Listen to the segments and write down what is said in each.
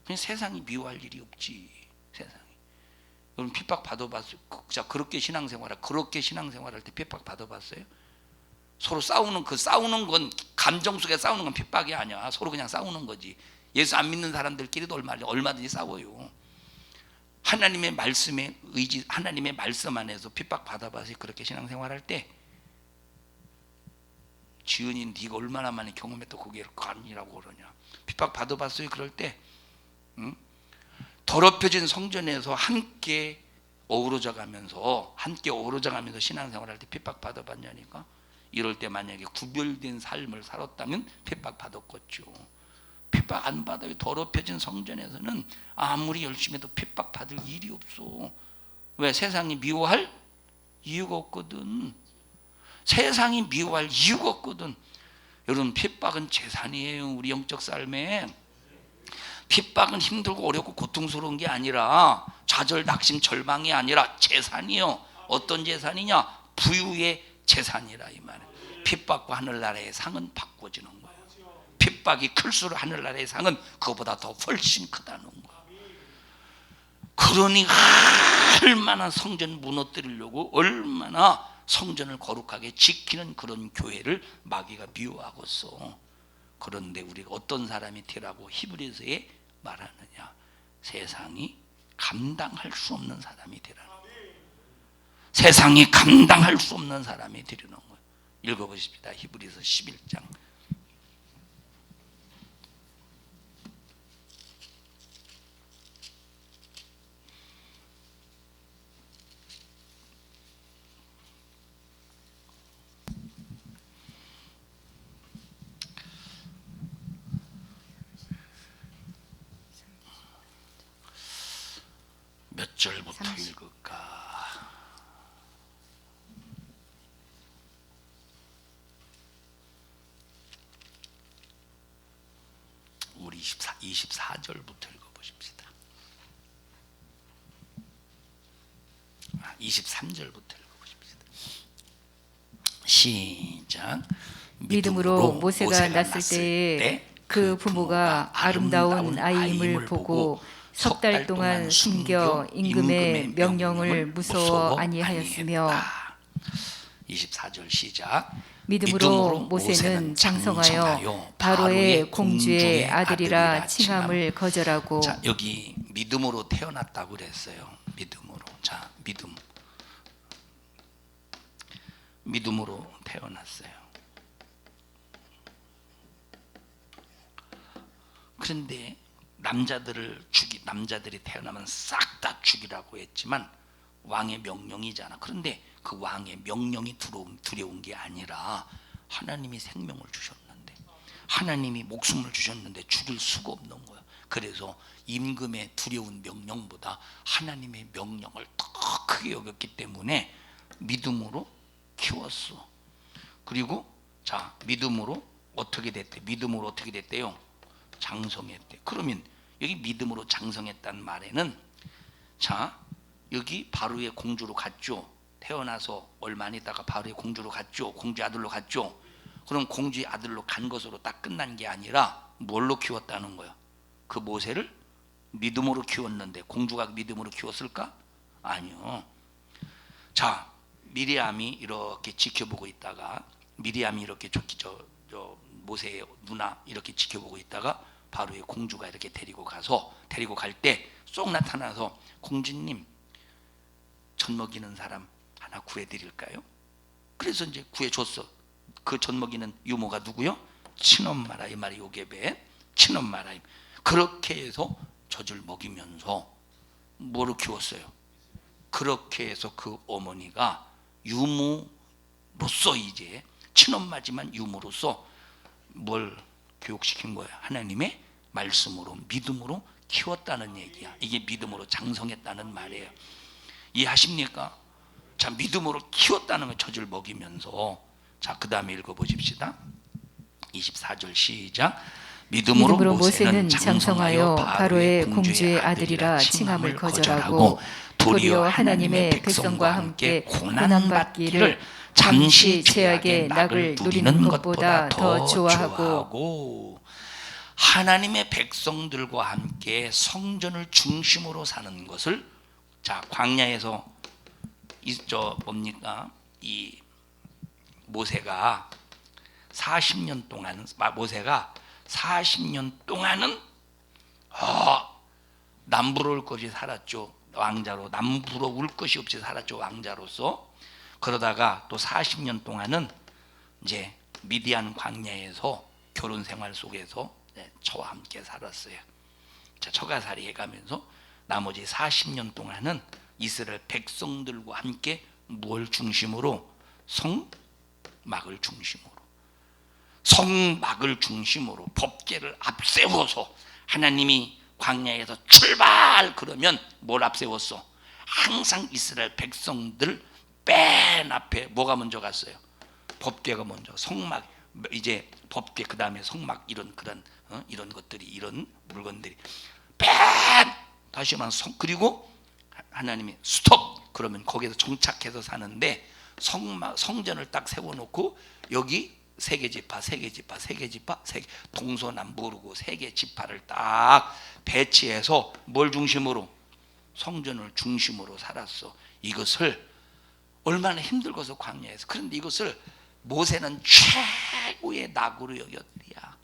그냥 세상이 미워할 일이 없지. 세상이. 여러분 핍박 받아봤어요? 자, 그렇게 신앙생활할 때 핍박 받아봤어요? 서로 싸우는 건 감정 속에 싸우는 건 핍박이 아니야. 서로 그냥 싸우는 거지. 예수 안 믿는 사람들끼리도 얼마든지 싸워요. 하나님의 말씀에 하나님의 말씀 안에서 핍박 받아봤어요? 그렇게 신앙생활할 때? 지은이 네가 얼마나 많이 경험했다 그게 아니라고 그러냐. 핍박 받아봤어요? 그럴 때? 응? 더럽혀진 성전에서 함께 어우러져 가면서 신앙생활할 때 핍박 받아봤냐니까. 이럴 때 만약에 구별된 삶을 살았다면 핍박 받았겠죠. 핍박 안 받아요. 더럽혀진 성전에서는 아무리 열심히 해도 핍박 받을 일이 없어. 왜? 세상이 미워할 이유가 없거든. 세상이 미워할 이유가 없거든. 여러분 핍박은 재산이에요. 우리 영적 삶에 핍박은 힘들고 어렵고 고통스러운 게 아니라 좌절, 낙심, 절망이 아니라 재산이요. 어떤 재산이냐? 부유의 재산이라 이 말이에요. 핍박과 하늘나라의 상은 바꿔지는 거예요. 핍박이 클수록 하늘나라의 상은 그거보다 더 훨씬 크다는 거예요. 그러니 얼마나 성전 무너뜨리려고 얼마나 성전을 거룩하게 지키는 그런 교회를 마귀가 미워하고서. 그런데 우리가 어떤 사람이 되라고 히브리서에 말하느냐? 세상이 감당할 수 없는 사람이 되라는 거예요. 세상이 감당할 수 없는 사람이 되려는 거예요. 읽어보십시다. 히브리서 11장. 몇 절부터 30. 읽을까? 우리 24절부터 읽어보십시다. 23절부터 읽어보십시다. 시작. 믿음으로 모세가 났을 때에 그 부모가 아름다운 아이임을 보고 석 달 동안 숨겨 임금의 명령을 무서워 아니하였으며. 24절 시작. 믿음으로 모세는 장성하여 바로의 공주의 아들이라 칭함을 거절하고. 자, 여기 믿음으로 태어났다고 그랬어요. 믿음으로. 자, 믿음으로 태어났어요. 그런데 남자들이 태어나면 싹 다 죽이라고 했지만 왕의 명령이잖아. 그런데 그 왕의 명령이 두려운 게 아니라 하나님이 생명을 주셨는데, 하나님이 목숨을 주셨는데 죽일 수가 없는 거야. 그래서 임금의 두려운 명령보다 하나님의 명령을 더 크게 여겼기 때문에 믿음으로 키웠어. 그리고 자, 믿음으로 어떻게 됐대요? 장성했대. 그러면 여기 믿음으로 장성했다는 말에는, 자, 여기 바로의 공주로 갔죠. 태어나서 얼마 안 있다가 바로의 공주로 갔죠. 공주의 아들로 갔죠. 그럼 공주의 아들로 간 것으로 딱 끝난 게 아니라 뭘로 키웠다는 거야? 그 모세를 믿음으로 키웠는데 공주가 믿음으로 키웠을까? 아니요. 자, 미리암이 이렇게 지켜보고 있다가, 미리암이 이렇게 모세의 누나 이렇게 지켜보고 있다가 바로의 공주가 이렇게 데리고 갈 때 쏙 나타나서, 공주님 젖 먹이는 사람 하나 구해드릴까요? 그래서 이제 구해줬어. 그 젖 먹이는 유모가 누구요? 친엄마라 이 말이 요게벳. 친엄마라. 그렇게 해서 젖을 먹이면서 뭐로 키웠어요? 그렇게 해서 그 어머니가 유모로서, 이제 친엄마지만 유모로서 뭘 교육시킨 거야? 하나님의 말씀으로, 믿음으로 키웠다는 얘기야. 이게 믿음으로 장성했다는 말이에요. 이해하십니까? 자, 믿음으로 키웠다는 거, 젖을 먹이면서. 자, 그 다음에 읽어보십시다. 24절 시작. 믿음으로 모세는 장성하여 바로의 공주의 아들이라 칭함을 거절하고 도리어 하나님의 백성과 함께 고난받기를 잠시 죄악의 낙을 누리는 것보다 더 좋아하고. 하나님의 백성들과 함께 성전을 중심으로 사는 것을, 자, 광야에서 뭡니까? 이 모세가 40년 동안은 남부러울 것이 살았죠. 왕자로 남부러울 것이 없이 살았죠. 왕자로서. 그러다가 또 40년 동안은 이제 미디안 광야에서 결혼 생활 속에서 저와 함께 살았어요. 자, 처가살이 해가면서 나머지 40년 동안은 이스라엘 백성들과 함께 뭘 중심으로? 성막을 중심으로 법궤를 앞세워서, 하나님이 광야에서 출발 그러면 뭘 앞세웠어? 항상 이스라엘 백성들 맨 앞에 뭐가 먼저 갔어요? 법궤가 먼저. 성막, 이제 법궤 그 다음에 성막, 이런 것들이, 이런 물건들이 맨, 다시 말하면 그리고 하나님이 스톱 그러면 거기서 정착해서 사는데, 성전을 딱 세워놓고 여기 세계지파 동서남북으로 세 개 지파를 딱 배치해서 뭘 중심으로? 성전을 중심으로 살았어. 이것을 얼마나 힘들고서 광야에서. 그런데 이것을 모세는 최고의 낙으로 여겼대야.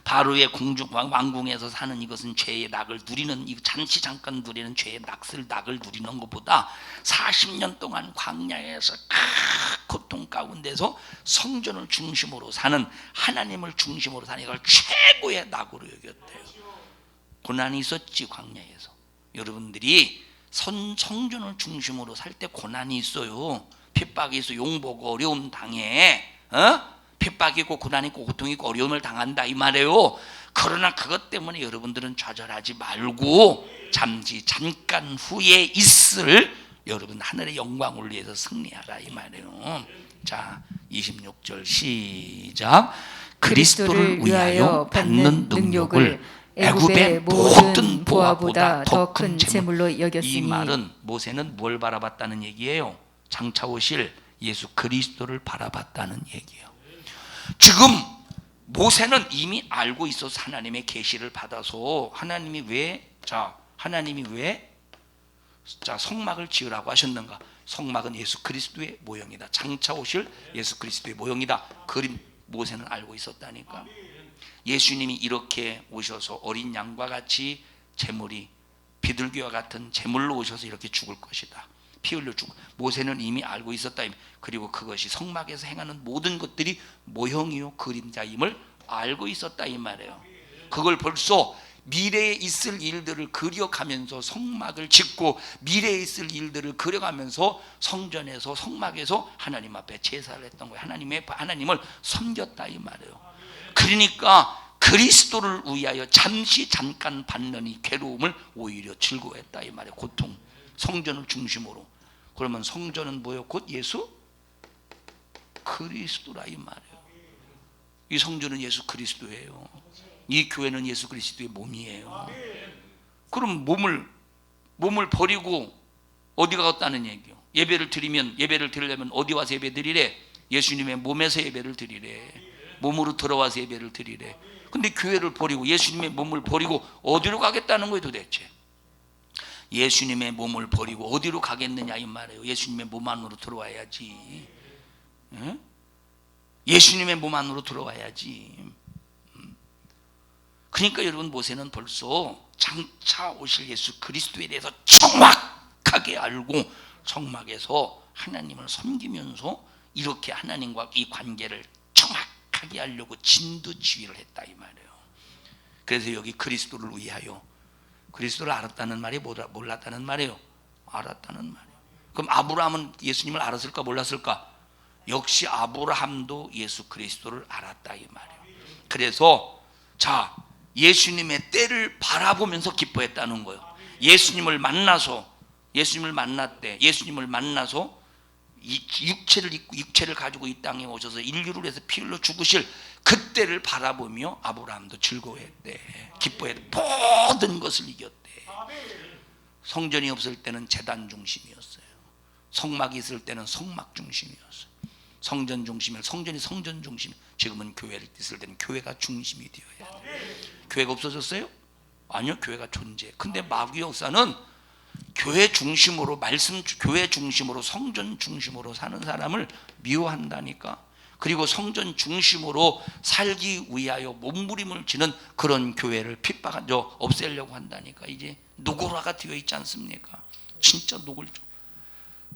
바로의 왕궁에서 사는 이것은 죄의 낙을 누리는, 잠시 잠깐 누리는 죄의 낙을 누리는 것보다 40년 동안 광야에서 고통 가운데서 성전을 중심으로 사는, 하나님을 중심으로 사는 이걸 최고의 낙으로 여겼대요. 고난이 있었지 광야에서. 여러분들이 성전을 중심으로 살 때 고난이 있어요. 핍박이 있어. 용보고 어려움 당해. 핍박이 있고 고난이 있고 고통이 있고 어려움을 당한다 이 말이에요. 그러나 그것 때문에 여러분들은 좌절하지 말고 잠깐 후에 있을 여러분 하늘의 영광을 위해서 승리하라 이 말이에요. 자, 26절 시작. 그리스도를 위하여 받는 능력을 애굽의 모든 보화보다 더 큰 재물로 여겼으니. 이 말은 모세는 뭘 바라봤다는 얘기예요? 장차 오실 예수 그리스도를 바라봤다는 얘기예요. 지금 모세는 이미 알고 있어서 하나님의 계시를 받아서 하나님이 왜 성막을 지으라고 하셨는가? 성막은 예수 그리스도의 모형이다. 장차 오실 예수 그리스도의 모형이다. 그림 모세는 알고 있었다니까. 예수님이 이렇게 오셔서 어린 양과 같이 제물이 비둘기와 같은 제물로 오셔서 이렇게 죽을 것이다. 피 흘려 죽고. 모세는 이미 알고 있었다. 그리고 그것이 성막에서 행하는 모든 것들이 모형이요 그림자임을 알고 있었다 이 말이에요. 그걸 벌써 미래에 있을 일들을 그려가면서 성막을 짓고, 미래에 있을 일들을 그려가면서 성전에서 성막에서 하나님 앞에 제사를 했던 거예요. 하나님을 섬겼다 이 말이에요. 그러니까 그리스도를 위하여 잠깐 받는 이 괴로움을 오히려 즐거워했다 이 말이에요. 고통. 성전을 중심으로. 그러면 성전은 뭐예요? 곧 예수 그리스도라 이 말이에요. 이 성전은 예수 그리스도예요. 이 교회는 예수 그리스도의 몸이에요. 그럼 몸을 버리고 어디 가겠다는 얘기요? 예배를 드리려면 어디 와서 예배 드리래? 예수님의 몸에서 예배를 드리래. 몸으로 들어와서 예배를 드리래. 근데 교회를 버리고 예수님의 몸을 버리고 어디로 가겠다는 거예요 도대체? 예수님의 몸을 버리고 어디로 가겠느냐 이 말이에요. 예수님의 몸 안으로 들어와야지. 예? 예수님의 몸 안으로 들어와야지. 그러니까 여러분 모세는 벌써 장차 오실 예수 그리스도에 대해서 정확하게 알고 성막에서 하나님을 섬기면서 이렇게 하나님과 이 관계를 정확하게 하려고 진두지휘를 했다 이 말이에요. 그래서 여기 그리스도를 위하여, 그리스도를 알았다는 말이 몰랐다는 말이에요. 알았다는 말이에요. 그럼 아브라함은 예수님을 알았을까 몰랐을까? 역시 아브라함도 예수 그리스도를 알았다 이 말이에요. 그래서 자, 예수님의 때를 바라보면서 기뻐했다는 거예요. 예수님을 만나서 이 육체를 가지고 이 땅에 오셔서 인류를 위해서 피 흘려 죽으실 그때를 바라보며 아브라함도 즐거워했대. 기뻐했대. 모든 것을 이겼대. 성전이 없을 때는 제단 중심이었어요. 성막이 있을 때는 성막 중심이었어요. 성전 중심을 성전이 성전 중심. 지금은 교회를 있을 때는 교회가 중심이 되어야 돼. 교회가 없어졌어요? 아니요, 교회가 존재. 근데 마귀 역사는 교회 중심으로 말씀 교회 중심으로 성전 중심으로 사는 사람을 미워한다니까. 그리고 성전 중심으로 살기 위하여 몸부림을 지는 그런 교회를 핍박하죠. 없애려고 한다니까. 이제 노골화가 되어 있지 않습니까? 진짜 노골죠.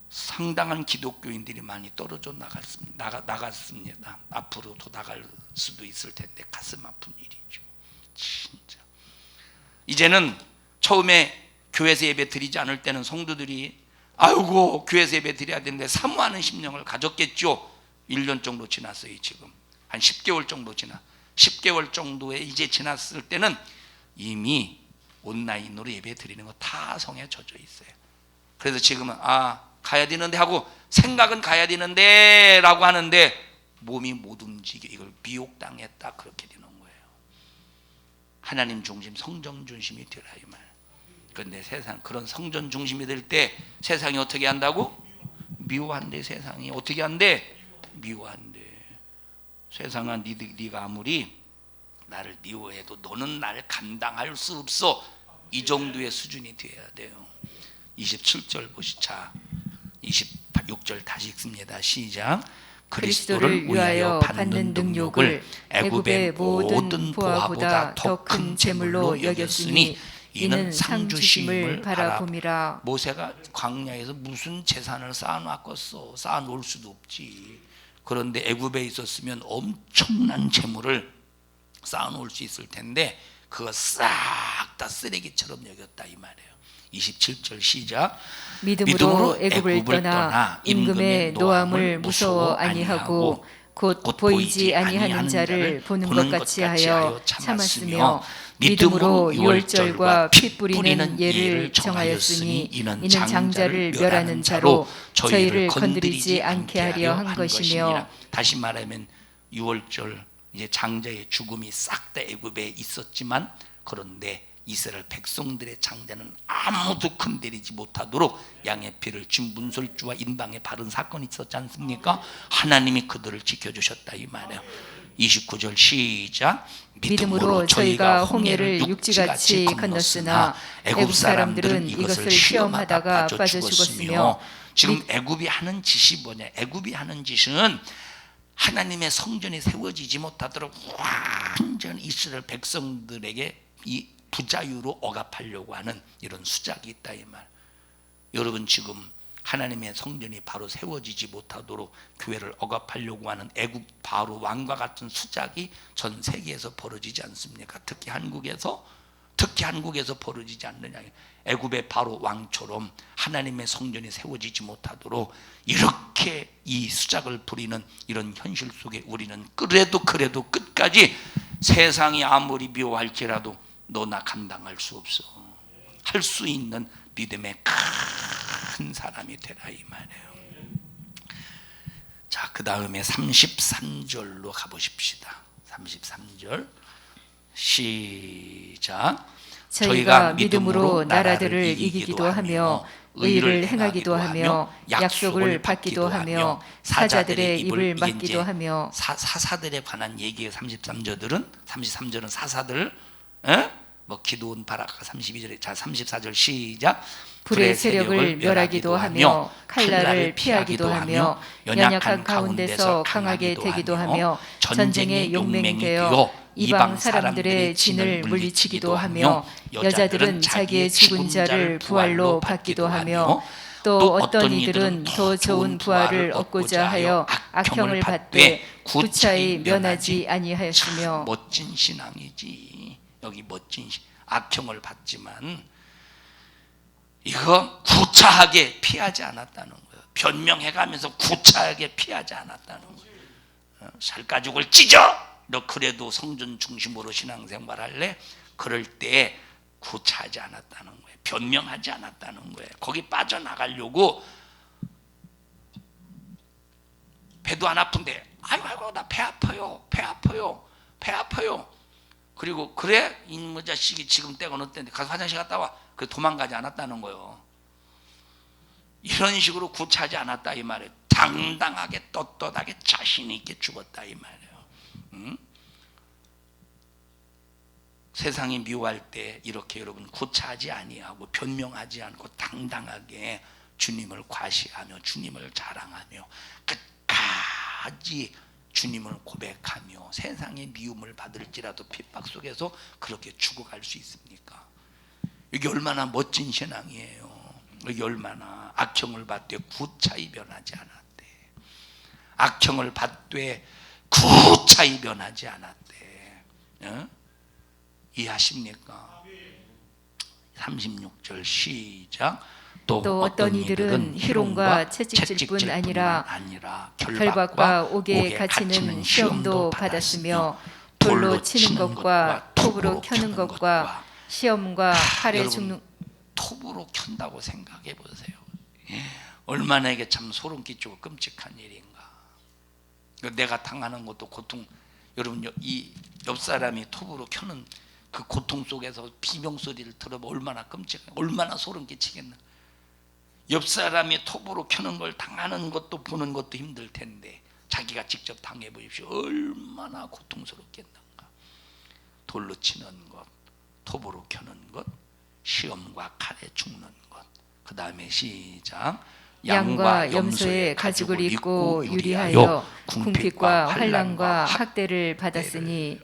상당한 기독교인들이 많이 떨어져 나갔습니다. 앞으로 더 나갈 수도 있을 텐데 가슴 아픈 일이죠. 진짜. 이제는 처음에 교회에서 예배 드리지 않을 때는 성도들이 아이고 교회에서 예배 드려야 되는데 사모하는 심령을 가졌겠죠. 1년 정도 지났어요. 지금 한 10개월 정도 10개월 정도에 이제 지났을 때는 이미 온라인으로 예배 드리는 거 다 성에 젖어 있어요. 그래서 지금은 가야 되는데 하고 생각은 가야 되는데 라고 하는데 몸이 못 움직여. 이걸 미혹당했다 그렇게 되는 거예요. 하나님 중심 성전 중심이 되라 이 말. 그런데 세상 그런 성전 중심이 될 때 세상이 어떻게 한다고? 미워한대. 세상이 어떻게 한대? 미워한대. 세상아 네가 아무리 나를 미워해도 너는 나를 감당할 수 없어. 이 정도의 수준이 돼야 돼요. 27절 보시자. 26절 다시 읽습니다. 시작. 그리스도를 위하여 받는 능욕을 애굽의 모든 보화보다 더 큰 재물로 여겼으니 이는 상 주심을 바라봄이라. 모세가 광야에서 무슨 재산을 쌓아놨겠어? 쌓아놓을 수도 없지. 그런데 애굽에 있었으면 엄청난 재물을 쌓아놓을 수 있을 텐데 그거 싹 다 쓰레기처럼 여겼다 이 말이에요. 27절 시작. 믿음으로 애굽을 떠나 임금의 노함을 무서워 아니하고 곧 보이지 아니하는 자를 보는 것 같이 하여 참았으며 믿음으로 유월절과 피 뿌리는 예를 정하였으니 이는 장자를 멸하는 자로 저희를 건드리지 않게 하려 한 것이며. 다시 말하면 유월절 이제 장자의 죽음이 싹 다 애굽에 있었지만 그런데 이스라엘 백성들의 장자는 아무도 건드리지 못하도록 양의 피를 진 문설주와 인방에 바른 사건이 있었지 않습니까? 하나님이 그들을 지켜주셨다 이 말이에요. 29절 시작. 믿음으로 저희가 홍해를 육지같이 건넜으나 애굽 사람들은 이것을 시험하다가 빠져 죽었으며. 지금 애굽이 하는 짓이 뭐냐? 애굽이 하는 짓은 하나님의 성전이 세워지지 못하도록 완전 이스라엘 백성들에게 이 부자유로 억압하려고 하는 이런 수작이 있다 이 말. 여러분 지금 하나님의 성전이 바로 세워지지 못하도록 교회를 억압하려고 하는 애굽 바로 왕과 같은 수작이 전 세계에서 벌어지지 않습니까? 특히 한국에서 벌어지지 않느냐. 애굽의 바로 왕처럼 하나님의 성전이 세워지지 못하도록 이렇게 이 수작을 부리는 이런 현실 속에 우리는 그래도 끝까지 세상이 아무리 미워할지라도 너나 감당할 수 없어. 할 수 있는 믿음의 큰 사람이 되라 이 말이에요. 자, 그 다음에 33절로 가보십시다. 33절 시작. 저희가 믿음으로 나라들을 이기기도 하며 의를 행하기도 하며 약속을 받기도 하며 사자들의 입을 막기도 하며. 사사들에 관한 얘기예요. 33절은 사사들. 뭐 기도원 바라카 32절에 자 34절 시작. 불의 세력을 멸하기도 하며 칼날을 피하기도 하며 연약한 가운데서 강하게 되기도 하며 전쟁의 용맹이 되어 이방 사람들의 진을 물리치기도 하며 여자들은 자기의 죽은 자를 부활로 받기도 하며 또 어떤 이들은 더 좋은 부활을 얻고자 하여 악형을 받되 구차히 면하지 아니하였으며. 멋진 신앙이지. 여기 멋진 악형을 받지만 이거 구차하게 피하지 않았다는 거예요. 변명해가면서 구차하게 피하지 않았다는 거예요. 살가죽을 찢어! 너 그래도 성전 중심으로 신앙생활 할래? 그럴 때 구차하지 않았다는 거예요. 변명하지 않았다는 거예요. 거기 빠져나가려고 배도 안 아픈데 아이고 나 배 아파요. 그리고 그래 이놈의 자식이 지금 때가 어느 때인데 가서 화장실 갔다 와. 그 도망가지 않았다는 거예요. 이런 식으로 구차하지 않았다 이 말이에요. 당당하게 떳떳하게 자신 있게 죽었다 이 말이에요. 응? 세상이 미워할 때 이렇게 여러분 구차하지 아니하고 변명하지 않고 당당하게 주님을 과시하며 주님을 자랑하며 끝까지 주님을 고백하며 세상의 미움을 받을지라도 핍박 속에서 그렇게 죽어갈 수 있습니까? 이게 얼마나 멋진 신앙이에요. 이게 얼마나 악형을 받되 구차히 변하지 않았대. 악형을 받되 구차히 변하지 않았대. 어? 이해하십니까? 36절 시작. 또 어떤 이들은 희롱과 채찍질뿐 아니라 결박과 옥에 갇히는 시험도 받았으며 돌로 치는 것과 톱으로 켜는 것과 시험과 칼에 죽는. 톱으로 켠다고 생각해 보세요. 얼마나 이게 참 소름 끼치고 끔찍한 일인가. 내가 당하는 것도 고통. 여러분 이 옆 사람이 톱으로 켜는 그 고통 속에서 비명소리를 들어보면 얼마나 끔찍해, 얼마나 소름 끼치겠나. 옆 사람이 톱으로 켜는 걸 당하는 것도 보는 것도 힘들 텐데 자기가 직접 당해 보십시오. 얼마나 고통스럽겠는가. 돌로 치는 것, 톱으로 켜는 것, 시험과 칼에 죽는 것. 그 다음에 시작. 양과 염소의 가죽을 입고 유리하여 궁핍과 환난과 학대를 받았으니.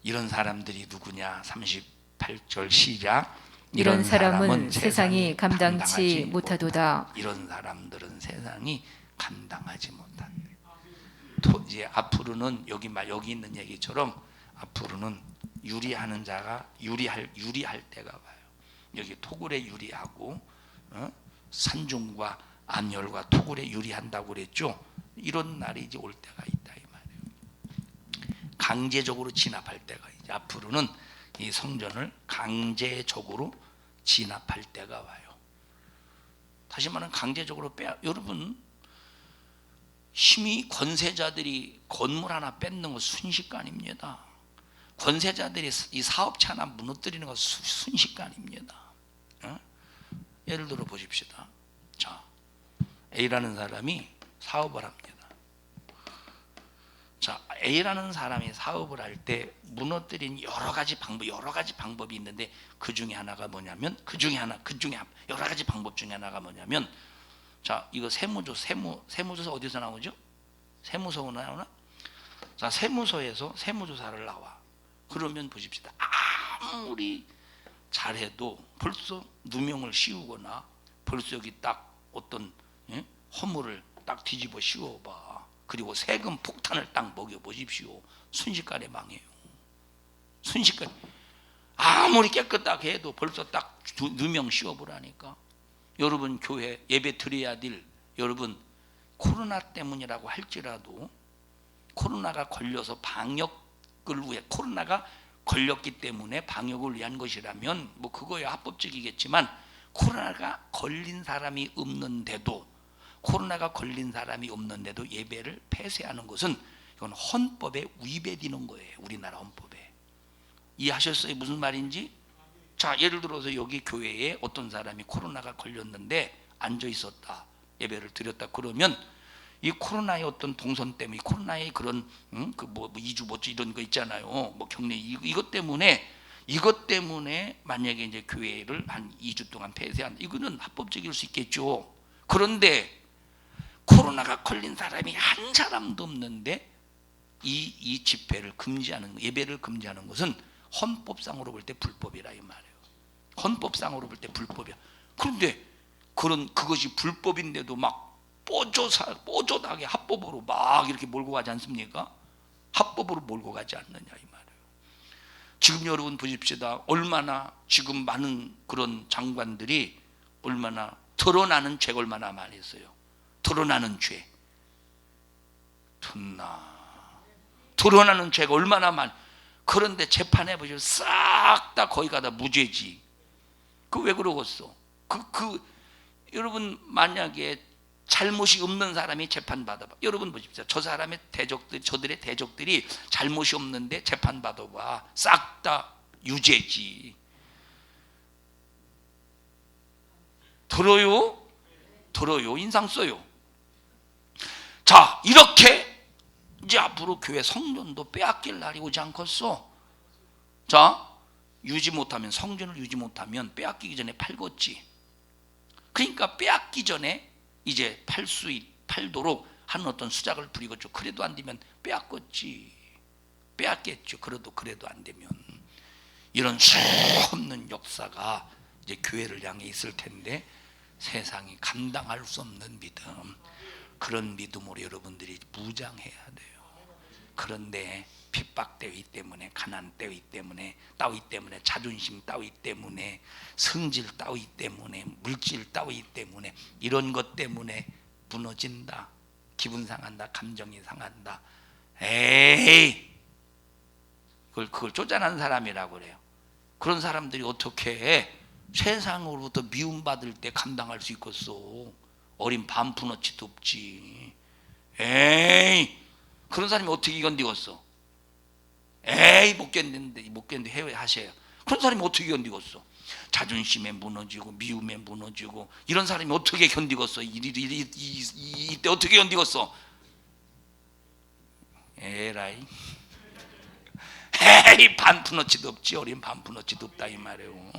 이런 사람들이 누구냐? 38절 시작. 이런 사람은 세상이 감당치 못하도다. 이런 사람들은 세상이 감당하지 못한다. 이제 앞으로는 여기 있는 얘기처럼 앞으로는 유리하는 자가 유리할 때가 와요. 여기 토굴에 유리하고 산중과 안열과 토굴에 유리한다고 그랬죠. 이런 날이 이제 올 때가 있다 이 말이에요. 강제적으로 진압할 때가 이제 앞으로는 이 성전을 강제적으로 진압할 때가 와요. 다시 말하면 강제적으로 여러분 힘이 권세자들이 건물 하나 뺏는 건 순식간입니다. 권세자들이 이 사업체 하나 무너뜨리는 건 순식간입니다. 예를 들어 보십시다. 자, A라는 사람이 사업을 합니다. 자, A라는 사람이 사업을 할 때 무너뜨린 여러 가지 방법이 있는데 그 중에 하나가 뭐냐면 여러 가지 방법 중에 하나가 뭐냐면 자, 이거 세무조사 어디서 나오죠? 세무서 나오나? 자, 세무서에서 세무조사를 나와. 그러면 보십시다. 아무리 잘해도 벌써 누명을 씌우거나 벌써 여기 딱 어떤 허물을 딱 뒤집어 씌워봐. 그리고 세금 폭탄을 딱 먹여보십시오. 순식간에 망해요. 순식간에. 아무리 깨끗하게 해도 벌써 딱 누명 씌워보라니까. 여러분 교회 예배 드려야 될 여러분 코로나 때문이라고 할지라도 코로나가 걸려서 방역을 위해 코로나가 걸렸기 때문에 방역을 위한 것이라면 뭐 그거야 합법적이겠지만 코로나가 걸린 사람이 없는데도 예배를 폐쇄하는 것은 이건 헌법에 위배되는 거예요. 우리나라 헌법에. 이해하셨어요? 무슨 말인지? 자, 예를 들어서 여기 교회에 어떤 사람이 코로나가 걸렸는데 앉아 있었다. 예배를 드렸다. 그러면 이 코로나의 어떤 동선 때문에 코로나의 그런 뭐 2주 못 이런 거 있잖아요. 뭐 격리 이것 때문에 만약에 이제 교회를 한 2주 동안 폐쇄한다. 이거는 합법적일 수 있겠죠. 그런데 코로나가 걸린 사람이 한 사람도 없는데 이 집회를 금지하는 예배를 금지하는 것은 헌법상으로 볼 때 불법이라 이 말이에요. 헌법상으로 볼 때 불법이야. 그런데 그것이 불법인데도 막 뽀조하게 합법으로 막 이렇게 몰고 가지 않습니까? 합법으로 몰고 가지 않느냐 이 말이에요. 지금 여러분 보십시다. 얼마나 지금 많은 그런 장관들이 얼마나 드러나는 죄가 얼마나 많이 있어요. 드러나는 죄. 드러나는 죄가 얼마나 많. 그런데 재판해 보시면 싹 다 거기 가다 무죄지. 그 왜 그러겠어? 여러분 만약에 잘못이 없는 사람이 재판받아봐. 여러분 보십시오. 저들의 대적들이 잘못이 없는데 재판받아봐. 싹 다 유죄지. 들어요? 들어요, 인상 써요. 자, 이렇게 이제 앞으로 교회 성전도 빼앗길 날이 오지 않겠어? 자, 성전을 유지 못하면 빼앗기기 전에 팔겠지. 그러니까 빼앗기 전에 이제 팔도록 하는 어떤 수작을 부리겠죠. 그래도 안 되면 빼앗겠지. 빼앗겠죠. 그래도 안 되면. 이런 수없는 역사가 이제 교회를 향해 있을 텐데, 세상이 감당할 수 없는 믿음, 그런 믿음으로 여러분들이 무장해야 돼요. 그런데 핍박 따위 때문에, 가난 따위 때문에, 자존심 따위 때문에, 성질 따위 때문에, 물질 따위 때문에, 이런 것 때문에 무너진다, 기분 상한다, 감정이 상한다. 에이, 그걸 쪼잔한 사람이라고 그래요. 그런 사람들이 어떻게 세상으로부터 미움받을 때 감당할 수 있겠어? 어린 반푼어치도 없지. 에이, 그런 사람이 어떻게 견디겠어? 에이, 못 견디는데 해외하세요. 그런 사람이 어떻게 견디겠어? 자존심에 무너지고 미움에 무너지고 이런 사람이 어떻게 견디겠어? 이때 어떻게 견디겠어? 에라이, 에이, 반푼어치도 없지. 어린 반푼어치도 없다 이 말이에요.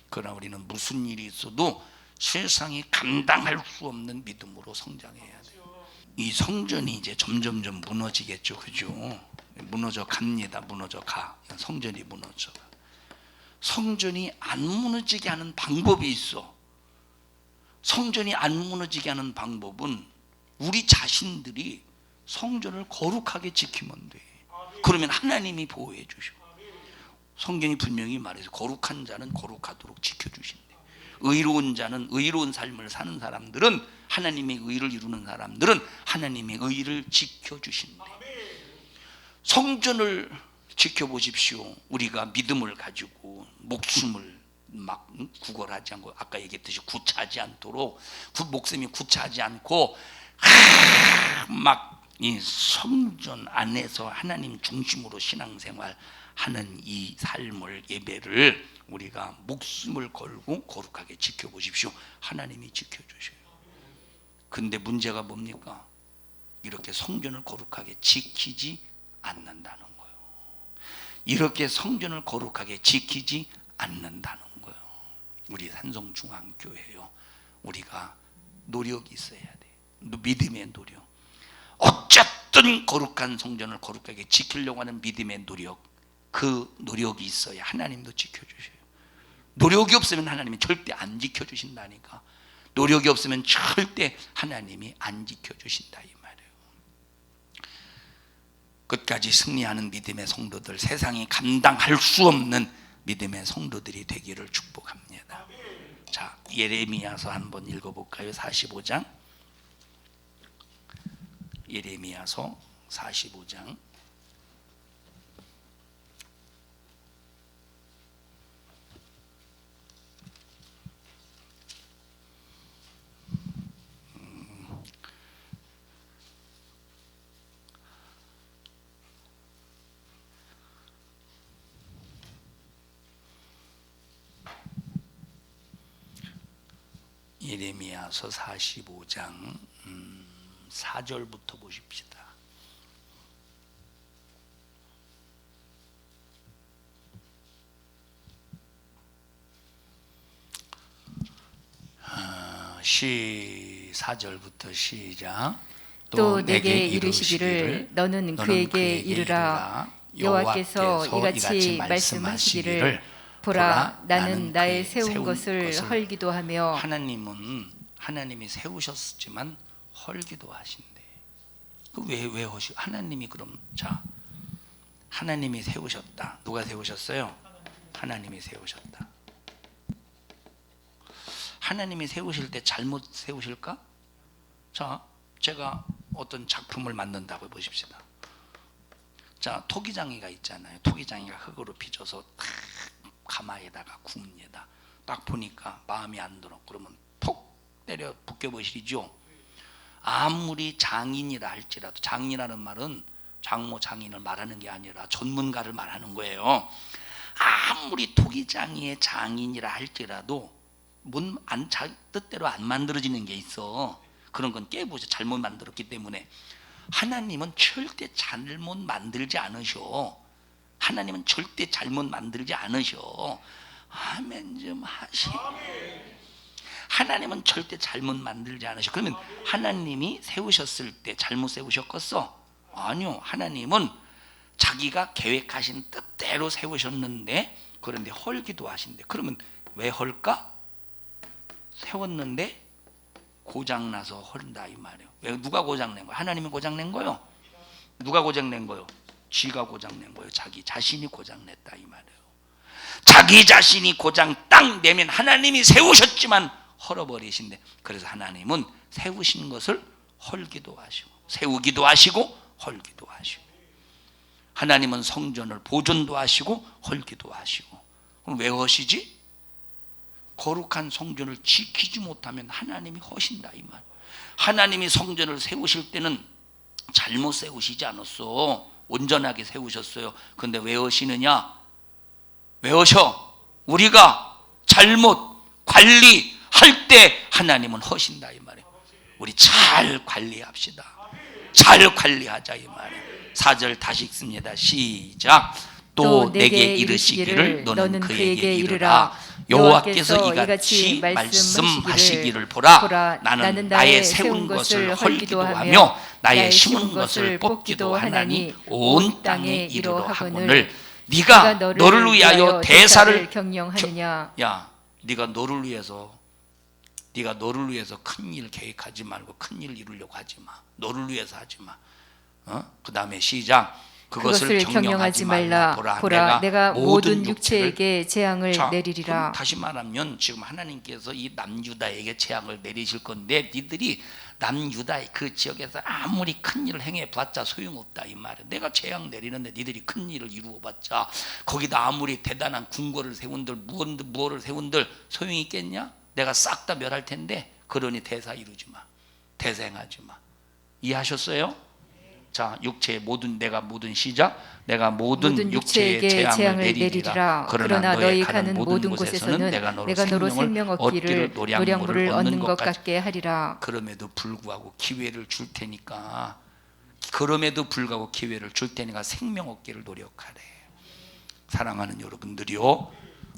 그러나 우리는 무슨 일이 있어도 세상이 감당할 수 없는 믿음으로 성장해야 돼요. 이 성전이 이제 점점점 무너지겠죠, 그죠? 무너져 갑니다. 무너져 가. 성전이 무너져. 성전이 안 무너지게 하는 방법이 있어. 성전이 안 무너지게 하는 방법은 우리 자신들이 성전을 거룩하게 지키면 돼. 그러면 하나님이 보호해 주셔. 성경이 분명히 말해서 거룩한 자는 거룩하도록 지켜주신대. 의로운 자는, 의로운 삶을 사는 사람들은, 하나님의 의를 이루는 사람들은 하나님의 의를 지켜주신대. 성전을 지켜보십시오. 우리가 믿음을 가지고 목숨을 막 구걸하지 않고, 아까 얘기했듯이 구차하지 않도록, 목숨이 구차하지 않고 막 이 성전 안에서 하나님 중심으로 신앙생활 하는 이 삶을, 예배를 우리가 목숨을 걸고 거룩하게 지켜보십시오. 하나님이 지켜주셔요. 근데 문제가 뭡니까? 이렇게 성전을 거룩하게 지키지 않는다는 거예요. 이렇게 성전을 거룩하게 지키지 않는다는 거예요. 우리 산성중앙교회요, 우리가 노력이 있어야 돼. 믿음의 노력. 어쨌든 거룩한 성전을 거룩하게 지키려고 하는 믿음의 노력, 그 노력이 있어야 하나님도 지켜주셔요. 노력이 없으면 하나님이 절대 안 지켜주신다니까. 노력이 없으면 절대 하나님이 안 지켜주신다 이 말이에요. 끝까지 승리하는 믿음의 성도들, 세상이 감당할 수 없는 믿음의 성도들이 되기를 축복합니다. 자, 예레미야서 한번 읽어볼까요? 45장. 예레미야서 45장. 예레미야서 45장 4절부터 보십시다. 시 4절부터 시작. 또 내게 이르시기를 너는 그에게 이르라. 여호와께서 이같이 말씀하시기를 보라, 나는 나의 세운 것을 헐기도 하며. 하나님은 하나님이 세우셨지만 헐기도 하신대. 왜 허시? 하나님이 그럼, 자, 하나님이 세우셨다. 누가 세우셨어요? 하나님이 세우셨다. 하나님이 세우실 때 잘못 세우실까? 자, 제가 어떤 작품을 만든다고 보십시다. 자, 토기장이가 있잖아요. 토기장이가 흙으로 빚어서 가마에다가 굽니다. 딱 보니까 마음에 안 들어. 그러면 톡 때려 벗겨버리죠. 아무리 장인이라 할지라도, 장인이라는 말은 장모 장인을 말하는 게 아니라 전문가를 말하는 거예요. 아무리 토기장이의 장인이라 할지라도 뜻대로 안 만들어지는 게 있어. 그런 건 깨보죠. 잘못 만들었기 때문에. 하나님은 절대 잘못 만들지 않으셔. 하나님은 절대 잘못 만들지 않으셔. 아멘 좀 하시. 하나님은 절대 잘못 만들지 않으셔. 그러면 하나님이 세우셨을 때 잘못 세우셨겠어? 아니요. 하나님은 자기가 계획하신 뜻대로 세우셨는데, 그런데 헐기도 하신대. 그러면 왜 헐까? 세웠는데 고장나서 헐다 이 말이에요. 왜? 누가 고장낸 거예요? 하나님이 고장낸 거요? 누가 고장낸 거요? 지가 고장낸 거예요. 자기 자신이 고장냈다 이 말이에요. 자기 자신이 고장 딱 내면 하나님이 세우셨지만 헐어버리신대. 그래서 하나님은 세우신 것을 헐기도 하시고 세우기도 하시고 헐기도 하시고, 하나님은 성전을 보존도 하시고 헐기도 하시고. 그럼 왜 허시지? 거룩한 성전을 지키지 못하면 하나님이 허신다 이 말. 하나님이 성전을 세우실 때는 잘못 세우시지 않았어. 온전하게 세우셨어요. 그런데 왜 허시느냐? 왜 허셔? 우리가 잘못 관리할 때 하나님은 허신다 이 말이에요. 우리 잘 관리합시다. 잘 관리하자 이 말이에요. 4절 다시 읽습니다. 시작. 또 내게 이르시기를 너는 그에게 이르라. 여호와께서 이같이 말씀하시기를 보라. 나는 나의 세운 것을 헐기도 하며 나의 심은 것을 뽑기도 하나니 온 땅에 이르러 하거늘 네가 너를 위하여 대사를 경영하느냐. 야, 네가 너를 위해서 큰 일 계획하지 말고 큰 일 이루려고 하지 마. 너를 위해서 하지 마. 그 다음에 시작. 그것을 경영하지 말라. 보라, 내가 모든 육체에게 재앙을 내리리라. 다시 말하면 지금 하나님께서 이 남유다에게 재앙을 내리실 건데, 니들이 남유다 그 지역에서 아무리 큰 일을 행해봤자 소용없다 이 말이에요. 내가 재앙 내리는데 니들이 큰 일을 이루어봤자, 거기다 아무리 대단한 궁궐을 세운들 무엇을 세운들 소용이 있겠냐? 내가 싹 다 멸할 텐데. 그러니 대사 이루지 마. 대사 행하지 마. 이해하셨어요? 자, 육체의 내가 모든 시작. 내가 모든 육체에 재앙을 내리리라. 그러나 너희 가는 모든 곳에서는 내가 너로 생명 얻기를 노량물을 얻는 것 같게 하리라. 그럼에도 불구하고 기회를 줄 테니까 생명 얻기를 노력하래. 사랑하는 여러분들이요,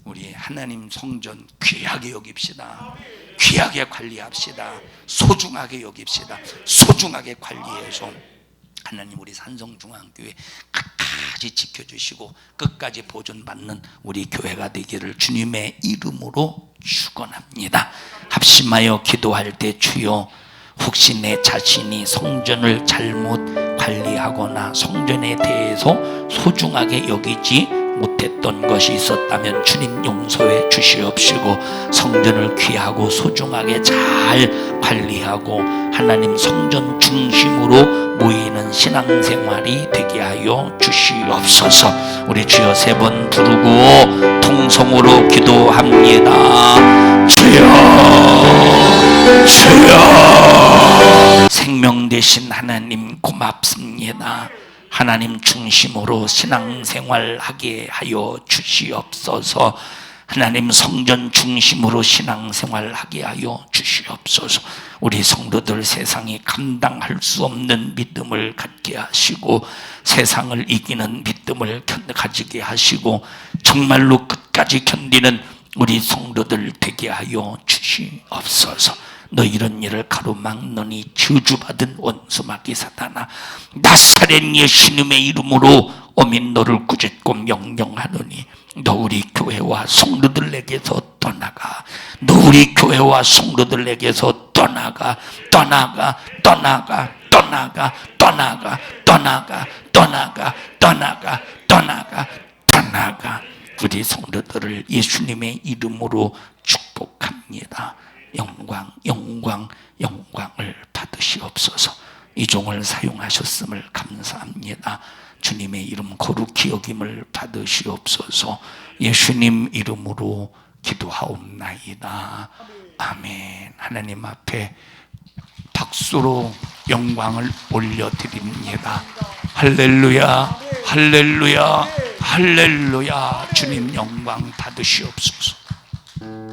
우리 하나님 성전 귀하게 여깁시다. 귀하게 관리합시다. 소중하게 여깁시다. 소중하게 관리해서 하나님 우리 산성중앙교회 끝까지 지켜주시고 끝까지 보존받는 우리 교회가 되기를 주님의 이름으로 축원합니다. 합심하여 기도할 때 주여, 혹시 내 자신이 성전을 잘못 관리하거나 성전에 대해서 소중하게 여기지 못했던 것이 있었다면 주님 용서해 주시옵시고, 성전을 귀하고 소중하게 잘 관리하고 하나님 성전 중심으로 모이는 신앙생활이 되게 하여 주시옵소서. 우리 주여 3번 부르고 통성으로 기도합니다. 주여, 주여. 생명 되신 하나님 고맙습니다. 하나님 중심으로 신앙생활하게 하여 주시옵소서. 하나님 성전 중심으로 신앙생활하게 하여 주시옵소서. 우리 성도들 세상이 감당할 수 없는 믿음을 갖게 하시고 세상을 이기는 믿음을 가지게 하시고 정말로 끝까지 견디는 우리 성도들 되게 하여 주시옵소서. 너 이런 일을 가로막느니 저주받은 원수 마귀 사탄아, 나사렛 예수님의 이름으로 어민 너를 꾸짖고 명령하노니 너 우리 교회와 성도들에게서 떠나가. 너 우리 교회와 성도들에게서 떠나가. 떠나가. 떠나가. 떠나가. 떠나가. 떠나가. 떠나가. 떠나가. 떠나가. 떠나가. 우리 성도들을 예수님의 이름으로 축복합니다. 영광, 영광, 영광을 받으시옵소서. 이 종을 사용하셨음을 감사합니다. 주님의 이름 거룩히 여김을 받으시옵소서. 예수님 이름으로 기도하옵나이다. 아멘. 하나님 앞에 박수로 영광을 올려드립니다. 할렐루야, 할렐루야, 할렐루야. 주님 영광 받으시옵소서.